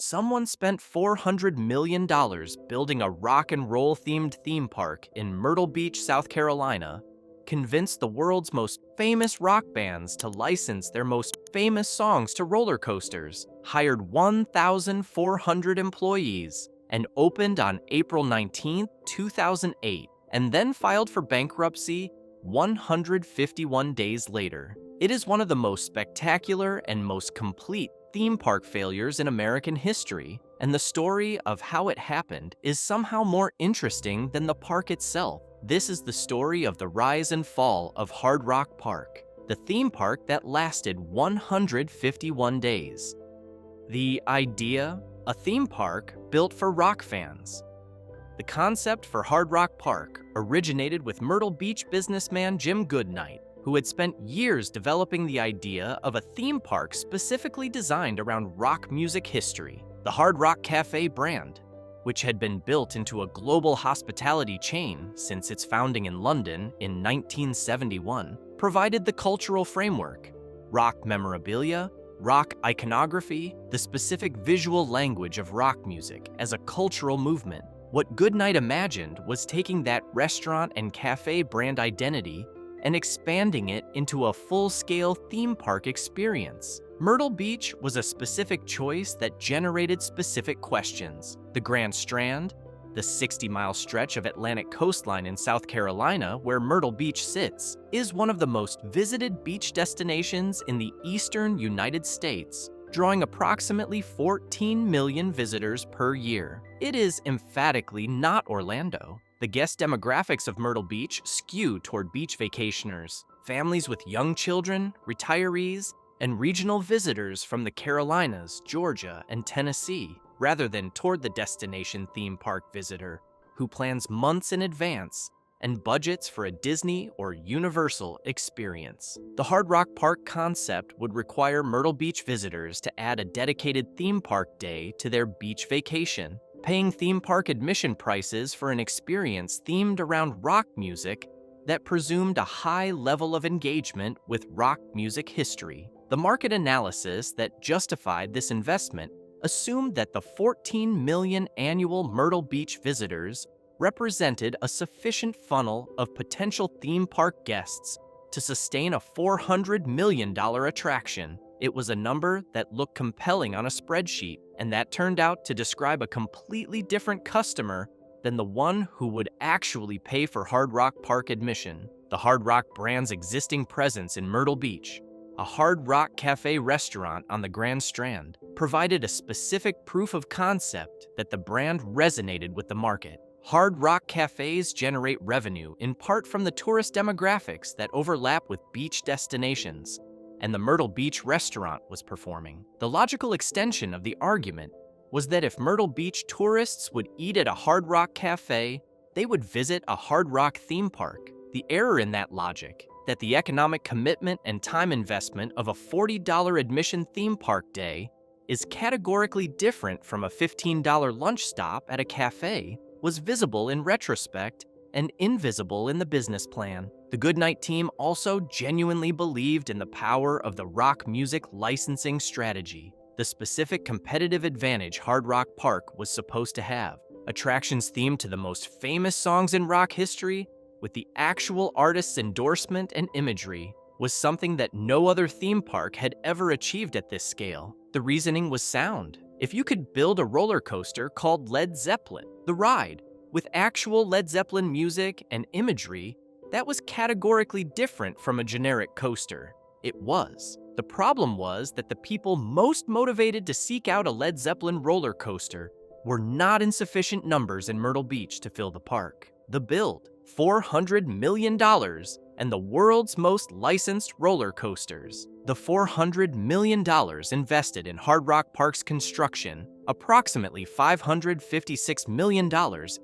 someone spent $400 million building a rock and roll themed theme park in Myrtle Beach, South Carolina, convinced the world's most famous rock bands to license their most famous songs to roller coasters, hired 1,400 employees, and opened on April 19, 2008, and then filed for bankruptcy 151 days later. It is one of the most spectacular and most complete theme park failures in American history, and the story of how it happened is somehow more interesting than the park itself. This is the story of the rise and fall of Hard Rock Park, the theme park that lasted 151 days. The idea: a theme park built for rock fans. The concept for Hard Rock Park originated with Myrtle Beach businessman Jim Goodnight, who had spent years developing the idea of a theme park specifically designed around rock music history. The Hard Rock Cafe brand, which had been built into a global hospitality chain since its founding in London in 1971, provided the cultural framework: rock memorabilia, rock iconography, the specific visual language of rock music as a cultural movement. What Goodnight imagined was taking that restaurant and cafe brand identity and expanding it into a full-scale theme park experience. Myrtle Beach was a specific choice that generated specific questions. The Grand Strand, the 60-mile stretch of Atlantic coastline in South Carolina where Myrtle Beach sits, is one of the most visited beach destinations in the eastern United States, drawing approximately 14 million visitors per year. It is emphatically not Orlando. The guest demographics of Myrtle Beach skew toward beach vacationers, families with young children, retirees, and regional visitors from the Carolinas, Georgia, and Tennessee, rather than toward the destination theme park visitor who plans months in advance and budgets for a Disney or Universal experience. The Hard Rock Park concept would require Myrtle Beach visitors to add a dedicated theme park day to their beach vacation, paying theme park admission prices for an experience themed around rock music that presumed a high level of engagement with rock music history. The market analysis that justified this investment assumed that the 14 million annual Myrtle Beach visitors represented a sufficient funnel of potential theme park guests to sustain a $400 million attraction. It was a number that looked compelling on a spreadsheet, and that turned out to describe a completely different customer than the one who would actually pay for Hard Rock Park admission. The Hard Rock brand's existing presence in Myrtle Beach, a Hard Rock Cafe restaurant on the Grand Strand, provided a specific proof of concept that the brand resonated with the market. Hard Rock cafes generate revenue in part from the tourist demographics that overlap with beach destinations, and the Myrtle Beach restaurant was performing. The logical extension of the argument was that if Myrtle Beach tourists would eat at a Hard Rock cafe, they would visit a Hard Rock theme park. The error in that logic, that the economic commitment and time investment of a $40 admission theme park day is categorically different from a $15 lunch stop at a cafe, was visible in retrospect and invisible in the business plan. The Goodnight team also genuinely believed in the power of the rock music licensing strategy, the specific competitive advantage Hard Rock Park was supposed to have. Attractions themed to the most famous songs in rock history, with the actual artist's endorsement and imagery, was something that no other theme park had ever achieved at this scale. The reasoning was sound. If you could build a roller coaster called Led Zeppelin, the ride, with actual Led Zeppelin music and imagery, that was categorically different from a generic coaster. It was. The problem was that the people most motivated to seek out a Led Zeppelin roller coaster were not in sufficient numbers in Myrtle Beach to fill the park. The build, $400 million, and the world's most licensed roller coasters. The $400 million invested in Hard Rock Park's construction, approximately $556 million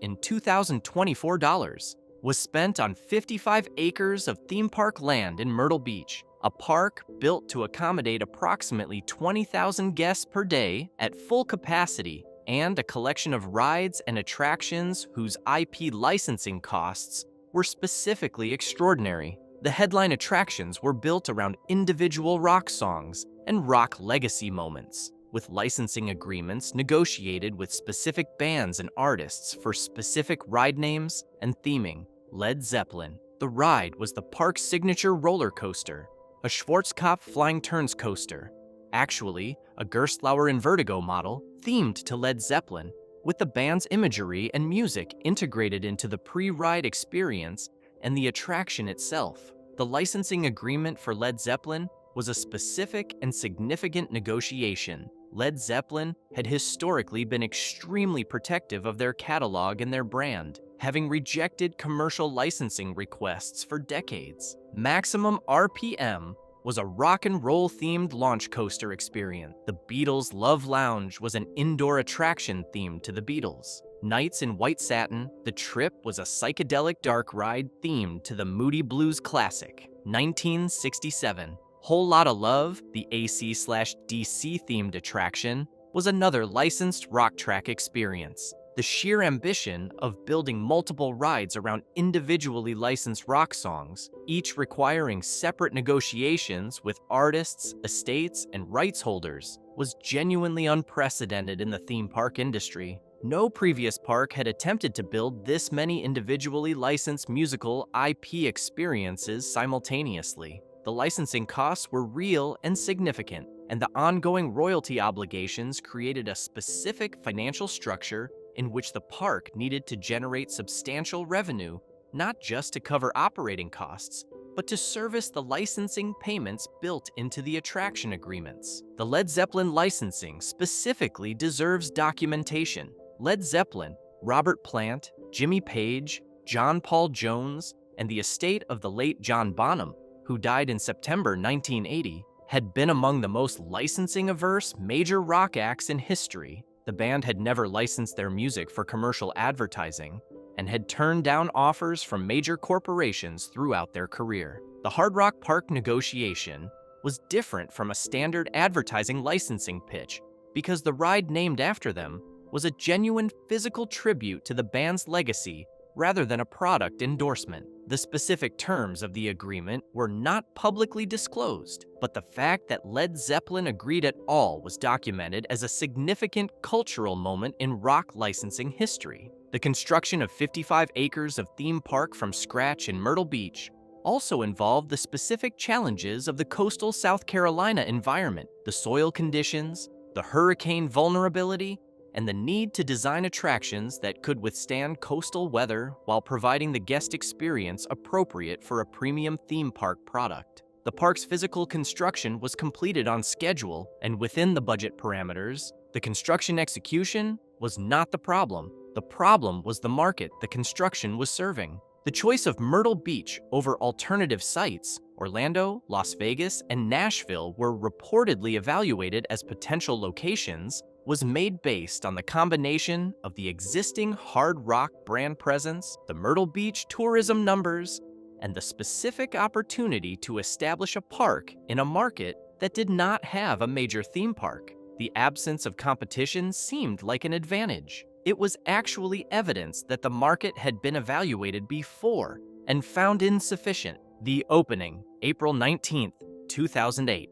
in 2024 dollars, was spent on 55 acres of theme park land in Myrtle Beach, a park built to accommodate approximately 20,000 guests per day at full capacity, and a collection of rides and attractions whose IP licensing costs were specifically extraordinary. The headline attractions were built around individual rock songs and rock legacy moments, with licensing agreements negotiated with specific bands and artists for specific ride names and theming. Led Zeppelin. The ride was the park's signature roller coaster, a Schwarzkopf Flying Turns coaster, actually a Gerstlauer Invertigo model themed to Led Zeppelin, with the band's imagery and music integrated into the pre-ride experience and the attraction itself. The licensing agreement for Led Zeppelin was a specific and significant negotiation. Led Zeppelin had historically been extremely protective of their catalog and their brand, having rejected commercial licensing requests for decades. Maximum RPM was a rock and roll themed launch coaster experience. The Beatles' Love Lounge was an indoor attraction themed to the Beatles. Nights in White Satin, the trip was a psychedelic dark ride themed to the Moody Blues classic. 1967. Whole Lotta Love, the AC/DC themed attraction, was another licensed rock track experience. The sheer ambition of building multiple rides around individually licensed rock songs, each requiring separate negotiations with artists, estates, and rights holders, was genuinely unprecedented in the theme park industry. No previous park had attempted to build this many individually licensed musical IP experiences simultaneously. The licensing costs were real and significant, and the ongoing royalty obligations created a specific financial structure in which the park needed to generate substantial revenue, not just to cover operating costs, but to service the licensing payments built into the attraction agreements. The Led Zeppelin licensing specifically deserves documentation. Led Zeppelin, Robert Plant, Jimmy Page, John Paul Jones, and the estate of the late John Bonham, who died in September 1980, had been among the most licensing-averse major rock acts in history. The band had never licensed their music for commercial advertising and had turned down offers from major corporations throughout their career. The Hard Rock Park negotiation was different from a standard advertising licensing pitch because the ride named after them was a genuine physical tribute to the band's legacy rather than a product endorsement. The specific terms of the agreement were not publicly disclosed, but the fact that Led Zeppelin agreed at all was documented as a significant cultural moment in rock licensing history. The construction of 55 acres of theme park from scratch in Myrtle Beach also involved the specific challenges of the coastal South Carolina environment, the soil conditions, the hurricane vulnerability, and the need to design attractions that could withstand coastal weather while providing the guest experience appropriate for a premium theme park product. The park's physical construction was completed on schedule and within the budget parameters. The construction execution was not the problem. The problem was the market the construction was serving. The choice of Myrtle Beach over alternative sites, Orlando, Las Vegas, and Nashville, were reportedly evaluated as potential locations, was made based on the combination of the existing Hard Rock brand presence, the Myrtle Beach tourism numbers, and the specific opportunity to establish a park in a market that did not have a major theme park. The absence of competition seemed like an advantage. It was actually evidence that the market had been evaluated before and found insufficient. The opening, April 19th, 2008.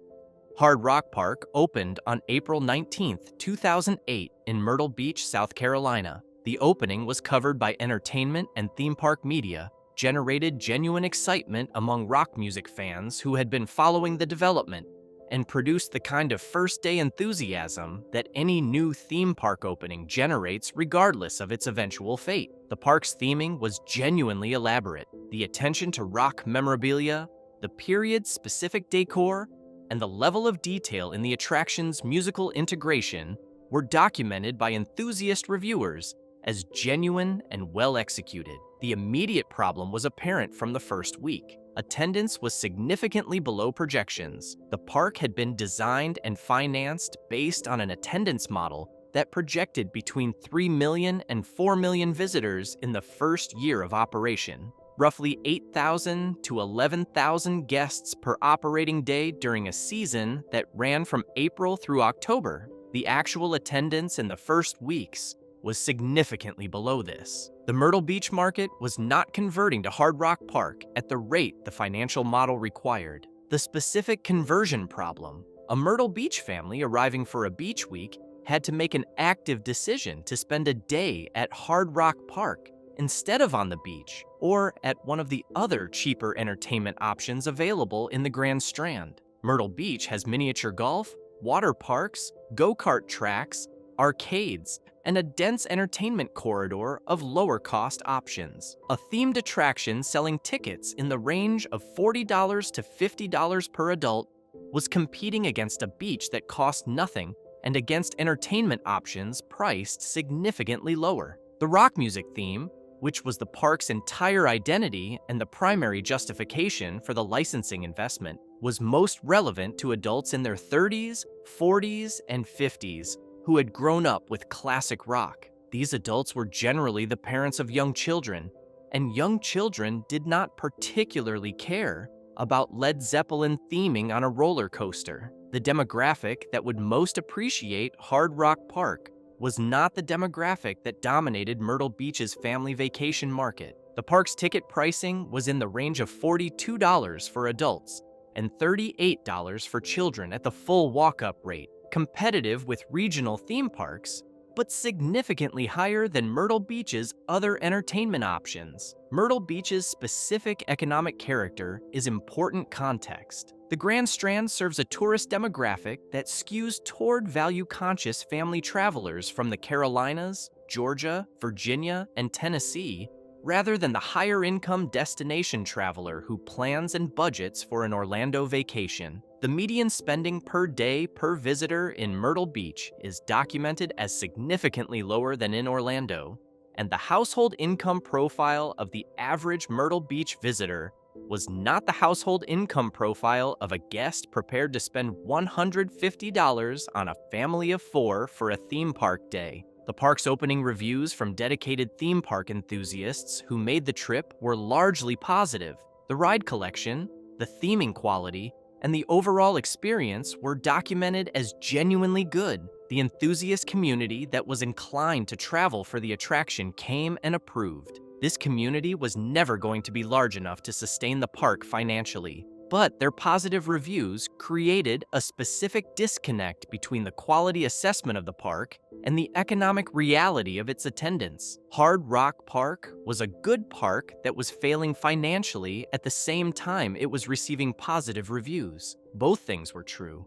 Hard Rock Park opened on April 19, 2008 in Myrtle Beach, South Carolina. The opening was covered by entertainment and theme park media, generated genuine excitement among rock music fans who had been following the development, and produced the kind of first-day enthusiasm that any new theme park opening generates regardless of its eventual fate. The park's theming was genuinely elaborate. The attention to rock memorabilia, the period-specific decor, and the level of detail in the attraction's musical integration were documented by enthusiast reviewers as genuine and well executed. The immediate problem was apparent from the first week. Attendance was significantly below projections. The park had been designed and financed based on an attendance model that projected between 3 million and 4 million visitors in the first year of operation. Roughly 8,000 to 11,000 guests per operating day during a season that ran from April through October. The actual attendance in the first weeks was significantly below this. The Myrtle Beach market was not converting to Hard Rock Park at the rate the financial model required. The specific conversion problem, A Myrtle Beach family arriving for a beach week had to make an active decision to spend a day at Hard Rock Park instead of on the beach or at one of the other cheaper entertainment options available in the Grand Strand. Myrtle Beach has miniature golf, water parks, go-kart tracks, arcades, and a dense entertainment corridor of lower-cost options. A themed attraction selling tickets in the range of $40 to $50 per adult was competing against a beach that cost nothing and against entertainment options priced significantly lower. The rock music theme, which was the park's entire identity and the primary justification for the licensing investment, was most relevant to adults in their 30s, 40s, and 50s who had grown up with classic rock. These adults were generally the parents of young children, and young children did not particularly care about Led Zeppelin theming on a roller coaster. The demographic that would most appreciate Hard Rock Park was not the demographic that dominated Myrtle Beach's family vacation market. The park's ticket pricing was in the range of $42 for adults and $38 for children at the full walk-up rate, competitive with regional theme parks, but significantly higher than Myrtle Beach's other entertainment options. Myrtle Beach's specific economic character is important context. The Grand Strand serves a tourist demographic that skews toward value-conscious family travelers from the Carolinas, Georgia, Virginia, and Tennessee, rather than the higher-income destination traveler who plans and budgets for an Orlando vacation. The median spending per day per visitor in Myrtle Beach is documented as significantly lower than in Orlando, and the household income profile of the average Myrtle Beach visitor was not the household income profile of a guest prepared to spend $150 on a family of 4 for a theme park day. The park's opening reviews from dedicated theme park enthusiasts who made the trip were largely positive. The ride collection, the theming quality, and the overall experience were documented as genuinely good. The enthusiast community that was inclined to travel for the attraction came and approved. This community was never going to be large enough to sustain the park financially, but their positive reviews created a specific disconnect between the quality assessment of the park and the economic reality of its attendance. Hard Rock Park was a good park that was failing financially at the same time it was receiving positive reviews. Both things were true.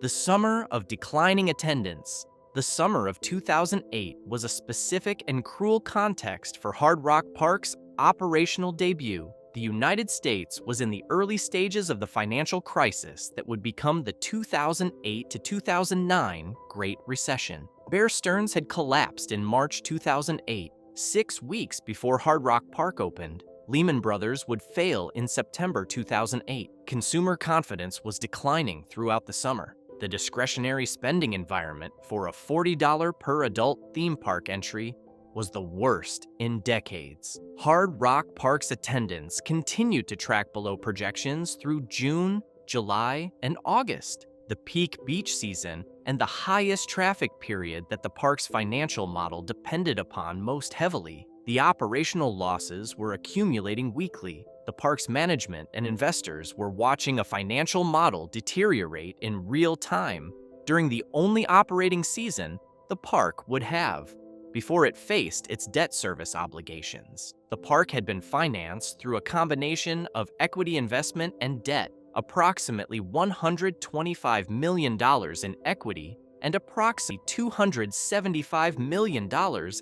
The summer of declining attendance, the summer of 2008, was a specific and cruel context for Hard Rock Park's operational debut. The United States was in the early stages of the financial crisis that would become the 2008 to 2009 Great Recession. Bear Stearns had collapsed in March 2008, 6 weeks before Hard Rock Park opened. Lehman Brothers would fail in September 2008. Consumer confidence was declining throughout the summer. The discretionary spending environment for a $40 per adult theme park entry was the worst in decades. Hard Rock Park's attendance continued to track below projections through June, July, and August, the peak beach season and the highest traffic period that the park's financial model depended upon most heavily. The operational losses were accumulating weekly. The park's management and investors were watching a financial model deteriorate in real time during the only operating season the park would have before it faced its debt service obligations. The park had been financed through a combination of equity investment and debt, approximately $125 million in equity and approximately $275 million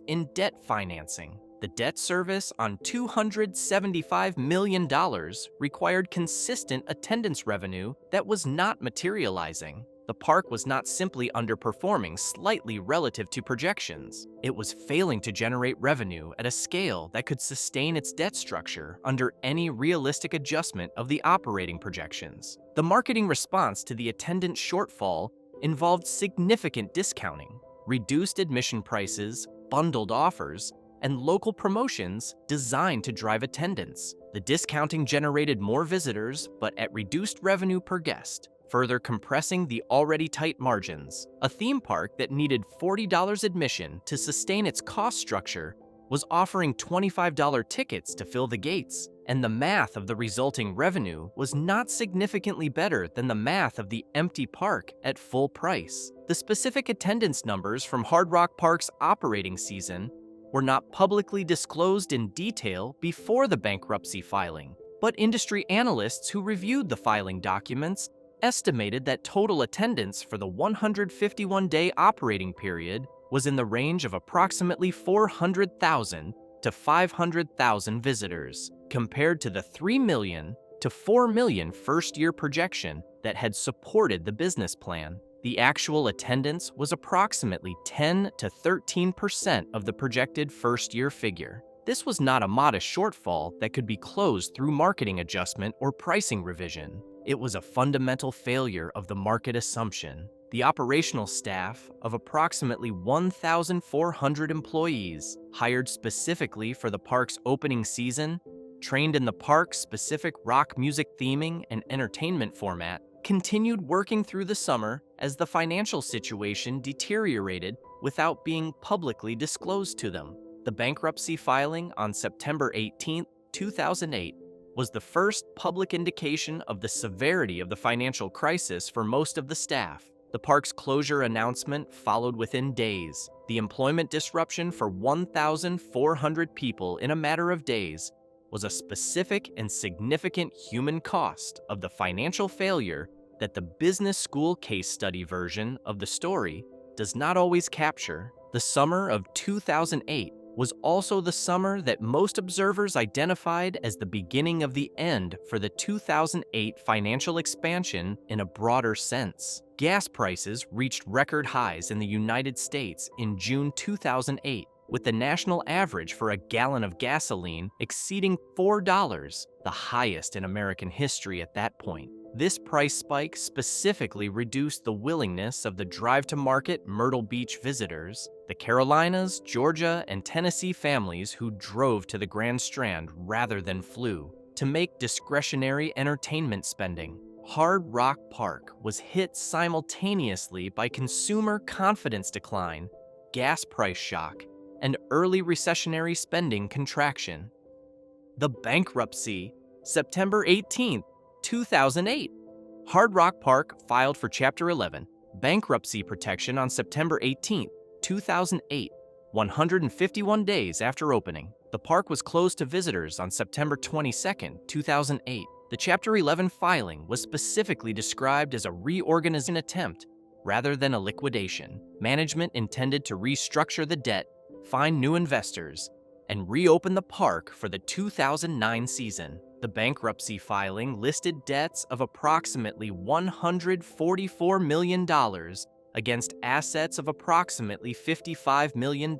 in debt financing. The debt service on $275 million required consistent attendance revenue that was not materializing. The park was not simply underperforming slightly relative to projections. It was failing to generate revenue at a scale that could sustain its debt structure under any realistic adjustment of the operating projections. The marketing response to the attendance shortfall involved significant discounting, reduced admission prices, bundled offers, and local promotions designed to drive attendance. The discounting generated more visitors, but at reduced revenue per guest, further compressing the already tight margins. A theme park that needed $40 admission to sustain its cost structure was offering $25 tickets to fill the gates, and the math of the resulting revenue was not significantly better than the math of the empty park at full price. The specific attendance numbers from Hard Rock Park's operating season were not publicly disclosed in detail before the bankruptcy filing, but industry analysts who reviewed the filing documents estimated that total attendance for the 151-day operating period was in the range of approximately 400,000 to 500,000 visitors, compared to the 3 million to 4 million first-year projection that had supported the business plan. The actual attendance was approximately 10 to 13% of the projected first-year figure. This was not a modest shortfall that could be closed through marketing adjustment or pricing revision. It was a fundamental failure of the market assumption. The operational staff of approximately 1,400 employees, hired specifically for the park's opening season, trained in the park's specific rock music theming and entertainment format, continued working through the summer as the financial situation deteriorated without being publicly disclosed to them. The bankruptcy filing on September 18, 2008, was the first public indication of the severity of the financial crisis for most of the staff. The park's closure announcement followed within days. The employment disruption for 1,400 people in a matter of days was a specific and significant human cost of the financial failure that the business school case study version of the story does not always capture. The summer of 2008 was also the summer that most observers identified as the beginning of the end for the 2008 financial expansion in a broader sense. Gas prices reached record highs in the United States in June 2008, with the national average for a gallon of gasoline exceeding $4, the highest in American history at that point. This price spike specifically reduced the willingness of the drive-to-market Myrtle Beach visitors, the Carolinas, Georgia, and Tennessee families who drove to the Grand Strand rather than flew, to make discretionary entertainment spending. Hard Rock Park was hit simultaneously by consumer confidence decline, gas price shock, and early recessionary spending contraction. The bankruptcy, September 18, 2008. Hard Rock Park filed for Chapter 11, bankruptcy protection on September 18, 2008, 151 days after opening. The park was closed to visitors on September 22, 2008. The Chapter 11 filing was specifically described as a reorganization attempt rather than a liquidation. Management intended to restructure the debt, find new investors, and reopen the park for the 2009 season. The bankruptcy filing listed debts of approximately $144 million against assets of approximately $55 million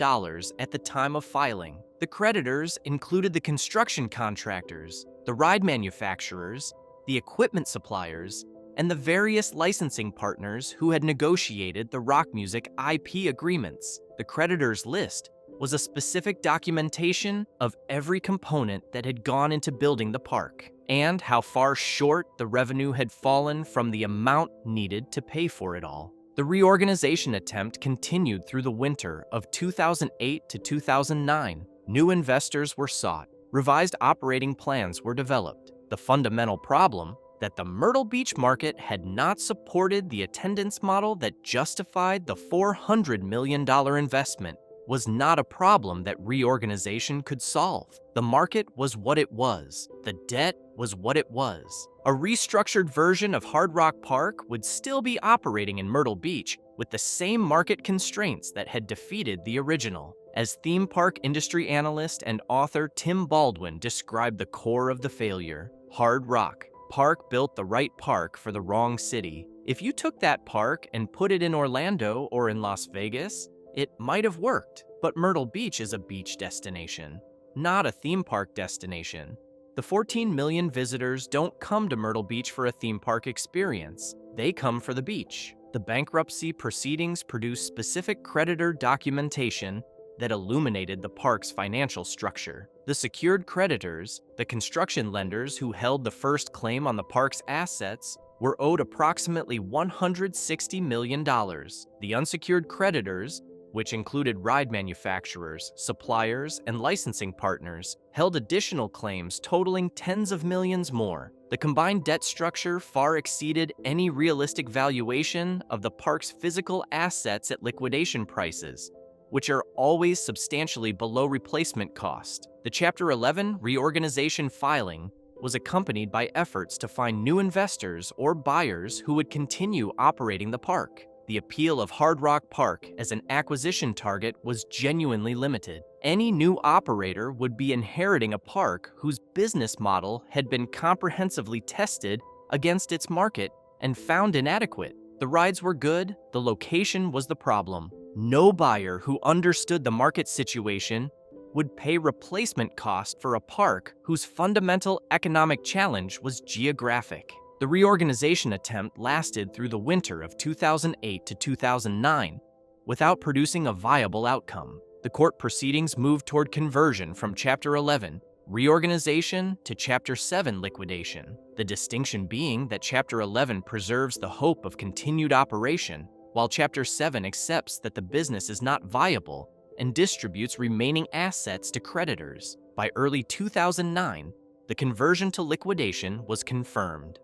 at the time of filing. The creditors included the construction contractors, the ride manufacturers, the equipment suppliers, and the various licensing partners who had negotiated the rock music IP agreements. The creditors list was a specific documentation of every component that had gone into building the park, and how far short the revenue had fallen from the amount needed to pay for it all. The reorganization attempt continued through the winter of 2008 to 2009. New investors were sought. Revised operating plans were developed. The fundamental problem that the Myrtle Beach market had not supported the attendance model that justified the $400 million investment was not a problem that reorganization could solve. The market was what it was. The debt was what it was. A restructured version of Hard Rock Park would still be operating in Myrtle Beach with the same market constraints that had defeated the original. As theme park industry analyst and author Tim Baldwin described the core of the failure, Hard Rock Park built the right park for the wrong city. If you took that park and put it in Orlando or in Las Vegas, it might have worked, but Myrtle Beach is a beach destination, not a theme park destination. The 14 million visitors don't come to Myrtle Beach for a theme park experience. They come for the beach. The bankruptcy proceedings produced specific creditor documentation that illuminated the park's financial structure. The secured creditors, the construction lenders who held the first claim on the park's assets, were owed approximately $160 million. The unsecured creditors, which included ride manufacturers, suppliers, and licensing partners, held additional claims totaling tens of millions more. The combined debt structure far exceeded any realistic valuation of the park's physical assets at liquidation prices, which are always substantially below replacement cost. The Chapter 11 reorganization filing was accompanied by efforts to find new investors or buyers who would continue operating the park. The appeal of Hard Rock Park as an acquisition target was genuinely limited. Any new operator would be inheriting a park whose business model had been comprehensively tested against its market and found inadequate. The rides were good, the location was the problem. No buyer who understood the market situation would pay replacement cost for a park whose fundamental economic challenge was geographic. The reorganization attempt lasted through the winter of 2008 to 2009 without producing a viable outcome. The court proceedings moved toward conversion from Chapter 11 reorganization to Chapter 7 liquidation, the distinction being that Chapter 11 preserves the hope of continued operation, while Chapter 7 accepts that the business is not viable and distributes remaining assets to creditors. By early 2009, the conversion to liquidation was confirmed.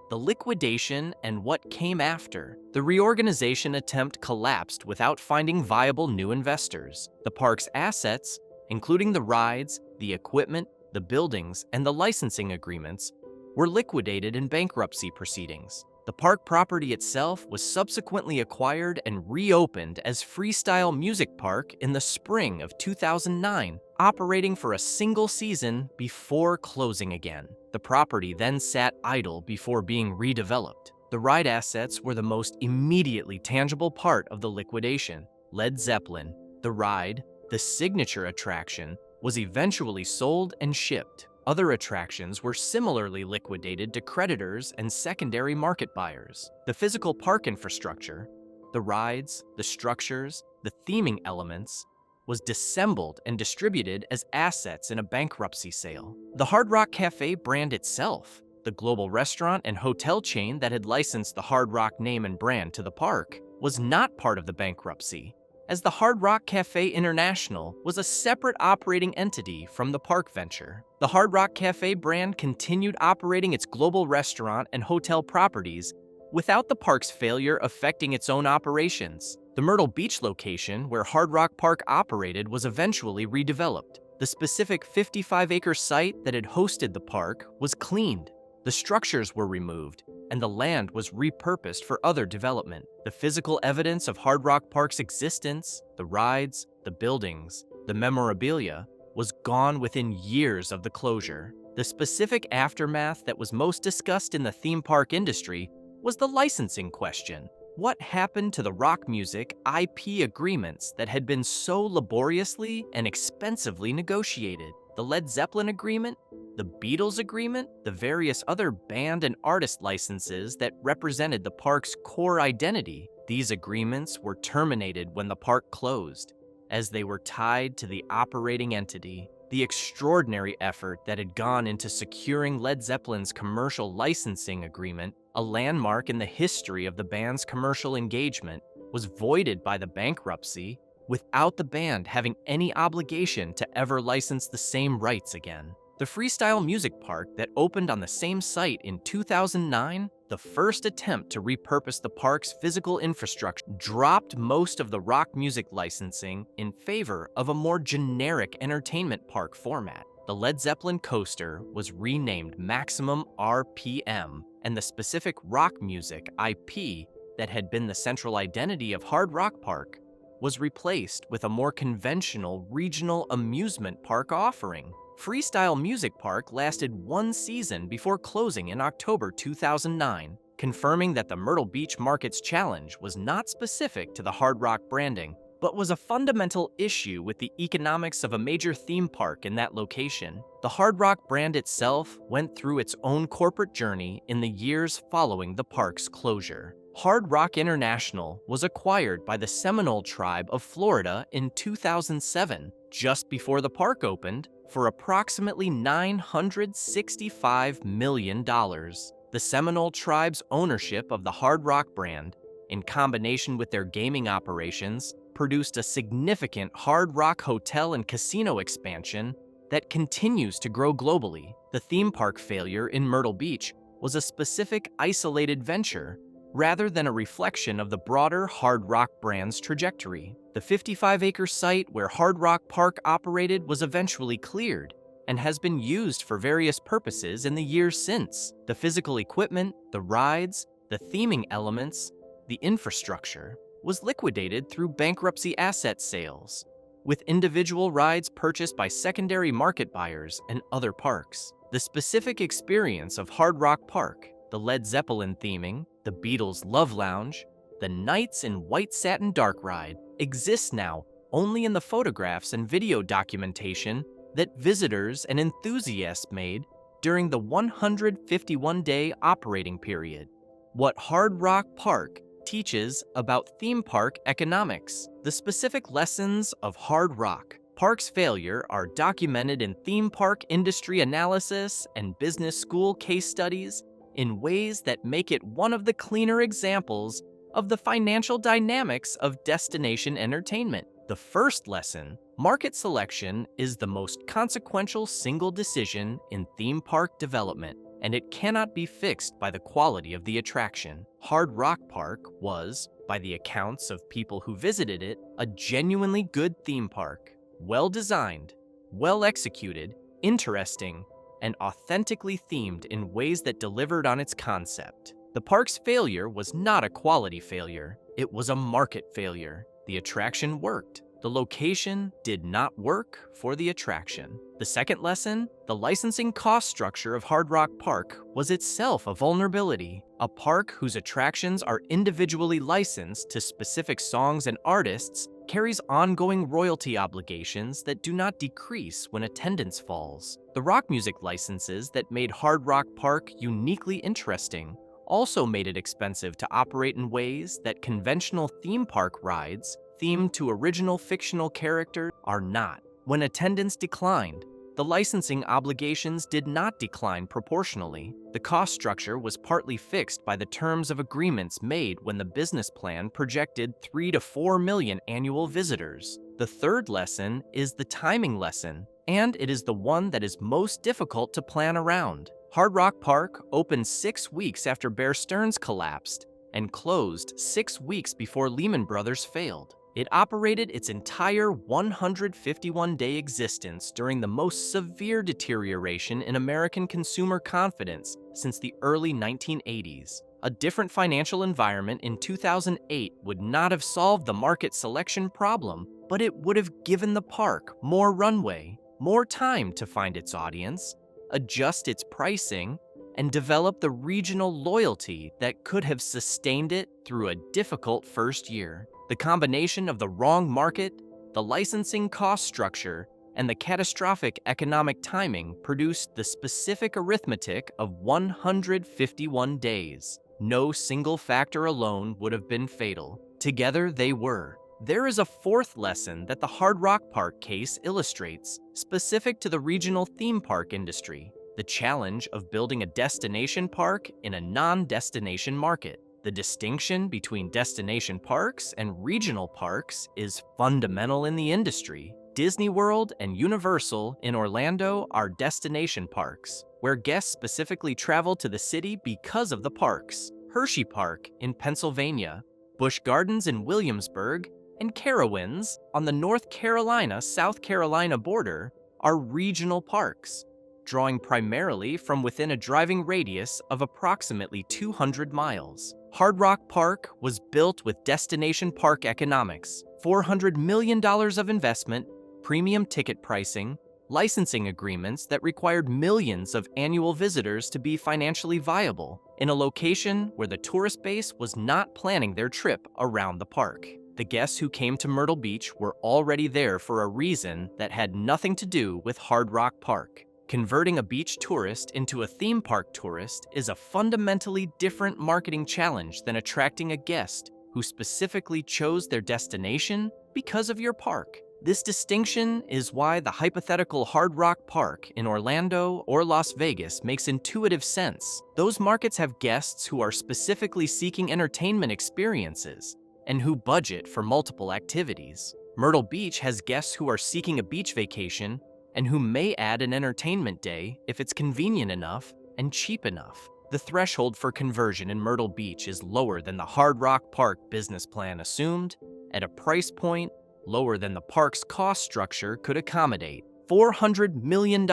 The liquidation and what came after. The reorganization attempt collapsed without finding viable new investors. The park's assets, including the rides, the equipment, the buildings, and the licensing agreements, were liquidated in bankruptcy proceedings. The park property itself was subsequently acquired and reopened as Freestyle Music Park in the spring of 2009, operating for a single season before closing again. The property then sat idle before being redeveloped. The ride assets were the most immediately tangible part of the liquidation. Led Zeppelin, the ride, the signature attraction, was eventually sold and shipped. Other attractions were similarly liquidated to creditors and secondary market buyers. The physical park infrastructure, the rides, the structures, the theming elements, was disassembled and distributed as assets in a bankruptcy sale. The Hard Rock Cafe brand itself, the global restaurant and hotel chain that had licensed the Hard Rock name and brand to the park, was not part of the bankruptcy, as the Hard Rock Cafe International was a separate operating entity from the park venture. The Hard Rock Cafe brand continued operating its global restaurant and hotel properties without the park's failure affecting its own operations. The Myrtle Beach location where Hard Rock Park operated was eventually redeveloped. The specific 55-acre site that had hosted the park was cleaned. The structures were removed, and the land was repurposed for other development. The physical evidence of Hard Rock Park's existence, the rides, the buildings, the memorabilia, was gone within years of the closure. The specific aftermath that was most discussed in the theme park industry was the licensing question. What happened to the rock music IP agreements that had been so laboriously and expensively negotiated? The Led Zeppelin agreement, the Beatles agreement, the various other band and artist licenses that represented the park's core identity. These agreements were terminated when the park closed, as they were tied to the operating entity. The extraordinary effort that had gone into securing Led Zeppelin's commercial licensing agreement, a landmark in the history of the band's commercial engagement, was voided by the bankruptcy without the band having any obligation to ever license the same rights again. The Freestyle Music Park that opened on the same site in 2009, the first attempt to repurpose the park's physical infrastructure, dropped most of the rock music licensing in favor of a more generic entertainment park format. The Led Zeppelin coaster was renamed Maximum RPM, and the specific rock music IP that had been the central identity of Hard Rock Park was replaced with a more conventional regional amusement park offering. Freestyle Music Park lasted one season before closing in October 2009, confirming that the Myrtle Beach market's challenge was not specific to the Hard Rock branding, but was a fundamental issue with the economics of a major theme park in that location. The Hard Rock brand itself went through its own corporate journey in the years following the park's closure. Hard Rock International was acquired by the Seminole Tribe of Florida in 2007, just before the park opened, for approximately $965 million. The Seminole Tribe's ownership of the Hard Rock brand, in combination with their gaming operations, produced a significant Hard Rock hotel and casino expansion that continues to grow globally. The theme park failure in Myrtle Beach was a specific, isolated venture rather than a reflection of the broader Hard Rock brand's trajectory. The 55-acre site where Hard Rock Park operated was eventually cleared and has been used for various purposes in the years since. The physical equipment, the rides, the theming elements, the infrastructure was liquidated through bankruptcy asset sales, with individual rides purchased by secondary market buyers and other parks. The specific experience of Hard Rock Park, the Led Zeppelin theming, the Beatles' Love Lounge, the Nights in White Satin Dark Ride, exists now only in the photographs and video documentation that visitors and enthusiasts made during the 151-day operating period. What Hard Rock Park teaches about theme park economics. The specific lessons of Hard Rock Park's failure are documented in theme park industry analysis and business school case studies in ways that make it one of the cleaner examples of the financial dynamics of destination entertainment. The first lesson: market selection is the most consequential single decision in theme park development, and it cannot be fixed by the quality of the attraction. Hard Rock Park was, by the accounts of people who visited it, a genuinely good theme park. Well-designed, well-executed, interesting, and authentically themed in ways that delivered on its concept. The park's failure was not a quality failure, it was a market failure. The attraction worked. The location did not work for the attraction. The second lesson: the licensing cost structure of Hard Rock Park was itself a vulnerability. A park whose attractions are individually licensed to specific songs and artists carries ongoing royalty obligations that do not decrease when attendance falls. The rock music licenses that made Hard Rock Park uniquely interesting also made it expensive to operate in ways that conventional theme park rides themed to original fictional characters are not. When attendance declined, the licensing obligations did not decline proportionally. The cost structure was partly fixed by the terms of agreements made when the business plan projected 3 to 4 million annual visitors. The third lesson is the timing lesson, and it is the one that is most difficult to plan around. Hard Rock Park opened 6 weeks after Bear Stearns collapsed and closed 6 weeks before Lehman Brothers failed. It operated its entire 151-day existence during the most severe deterioration in American consumer confidence since the early 1980s. A different financial environment in 2008 would not have solved the market selection problem, but it would have given the park more runway, more time to find its audience, adjust its pricing, and develop the regional loyalty that could have sustained it through a difficult first year. The combination of the wrong market, the licensing cost structure, and the catastrophic economic timing produced the specific arithmetic of 151 days. No single factor alone would have been fatal. Together they were. There is a fourth lesson that the Hard Rock Park case illustrates, specific to the regional theme park industry: the challenge of building a destination park in a non-destination market. The distinction between destination parks and regional parks is fundamental in the industry. Disney World and Universal in Orlando are destination parks, where guests specifically travel to the city because of the parks. Hershey Park in Pennsylvania, Busch Gardens in Williamsburg, and Carowinds on the North Carolina-South Carolina border are regional parks, drawing primarily from within a driving radius of approximately 200 miles. Hard Rock Park was built with destination park economics: $400 million of investment, premium ticket pricing, licensing agreements that required millions of annual visitors to be financially viable, in a location where the tourist base was not planning their trip around the park. The guests who came to Myrtle Beach were already there for a reason that had nothing to do with Hard Rock Park. Converting a beach tourist into a theme park tourist is a fundamentally different marketing challenge than attracting a guest who specifically chose their destination because of your park. This distinction is why the hypothetical Hard Rock Park in Orlando or Las Vegas makes intuitive sense. Those markets have guests who are specifically seeking entertainment experiences, and who budget for multiple activities. Myrtle Beach has guests who are seeking a beach vacation and who may add an entertainment day if it's convenient enough and cheap enough. The threshold for conversion in Myrtle Beach is lower than the Hard Rock Park business plan assumed, at a price point lower than the park's cost structure could accommodate. $400 million,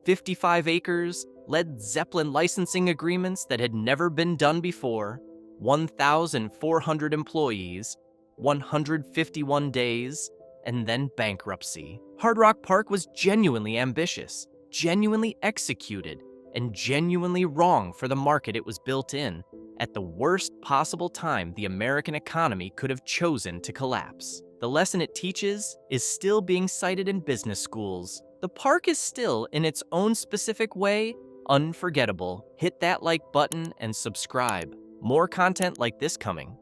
55 acres, Led Zeppelin licensing agreements that had never been done before, 1,400 employees, 151 days, and then bankruptcy. Hard Rock Park was genuinely ambitious, genuinely executed, and genuinely wrong for the market it was built in, at the worst possible time the American economy could have chosen to collapse. The lesson it teaches is still being cited in business schools. The park is still, in its own specific way, unforgettable. Hit that like button and subscribe. More content like this coming.